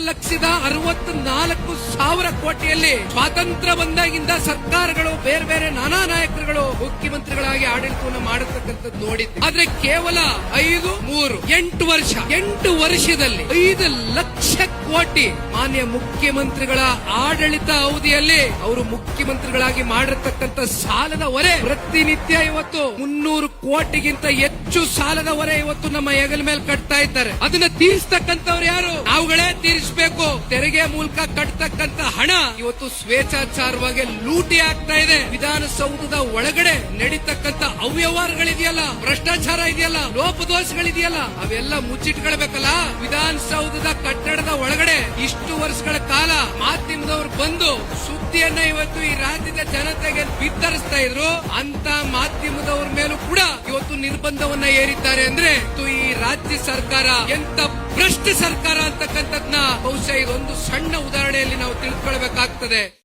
9,64,000 ಕೋಟಿಯಲ್ಲಿ ಸ್ವಾತಂತ್ರ್ಯ ಬಂದಾಗಿಂದ ಸರ್ಕಾರಗಳು ಬೇರೆ ಬೇರೆ ನಾನಾ ನಾಯಕರುಗಳು ಮುಖ್ಯಮಂತ್ರಿಗಳಾಗಿ ಆಡಳಿತವನ್ನು ಮಾಡತಕ್ಕಂಥದ್ದು ನೋಡಿದ್ದೆ. ಆದ್ರೆ ಕೇವಲ 8 ವರ್ಷದಲ್ಲಿ 5 ಲಕ್ಷ ಕೋಟಿ ಮಾನ್ಯ ಮುಖ್ಯಮಂತ್ರಿಗಳ ಆಡಳಿತ ಅವಧಿಯಲ್ಲಿ ಅವರು ಮುಖ್ಯಮಂತ್ರಿಗಳಾಗಿ ಮಾಡಿರ್ತಕ್ಕಂಥ ಸಾಲದ ಹೊರೆ ಪ್ರತಿನಿತ್ಯ ಇವತ್ತು 300 ಕೋಟಿಗಿಂತ ಹೆಚ್ಚು ಸಾಲದ ಹೊರೆ ಇವತ್ತು ನಮ್ಮ ಹೆಗಲ ಮೇಲೆ ಕಟ್ತಾ ಇದ್ದಾರೆ. ಅದನ್ನ ತೀರಿಸತಕ್ಕಂಥವ್ರು ಯಾರು? ನಾವುಗಳೇ ತೀರಿಸಬೇಕು. ತೆರಿಗೆ ಮೂಲಕ ಕಟ್ಟತಕ್ಕಂಥ ಹಣ ಇವತ್ತು ಸ್ವೇಚ್ಛಾಚಾರವಾಗಿ ಲೂಟಿ ಆಗ್ತಾ ಇದೆ. ವಿಧಾನಸೌಧದ ಒಳಗಡೆ ನಡೀತಕ್ಕಂಥ ಅವ್ಯವಹಾರಗಳಿದೆಯಲ್ಲ, ಭ್ರಷ್ಟಾಚಾರ ಇದೆಯಲ್ಲ, ಲೋಪದೋಷಗಳಿದೆಯಲ್ಲ, ಅವೆಲ್ಲ ಮುಚ್ಚಿಟ್ಕೊಳ್ಬೇಕಲ್ಲ. ವಿಧಾನಸೌಧದ ಕಟ್ಟಡದ ಒಳಗಡೆ ಇಷ್ಟು ವರ್ಷಗಳ ಕಾಲ ಮಾಧ್ಯಮದವರು ಬಂದು ಸುದ್ದಿಯನ್ನ ಇವತ್ತು ಈ ರಾಜ್ಯದ ಜನತೆಗೆ ಬಿತ್ತರಿಸ್ತಾ ಇದ್ರು. ಅಂತ ಮಾಧ್ಯಮದವರ ಮೇಲೂ ಕೂಡ ಇವತ್ತು ನಿರ್ಬಂಧವನ್ನ ಹೇರಿದ್ದಾರೆ. ಅಂದ್ರೆ ಈ ರಾಜ್ಯ ಸರ್ಕಾರ ಎಂತ ಭ್ರಷ್ಟ ಸರ್ಕಾರ ಅಂತಕ್ಕಂಥದ್ನ ಬಹುಶಃ ಇದೊಂದು ಸಣ್ಣ ಉದಾಹರಣೆಯಲ್ಲಿ ನಾವು ತಿಳ್ಕೊಳ್ಬೇಕಾಗ್ತದೆ.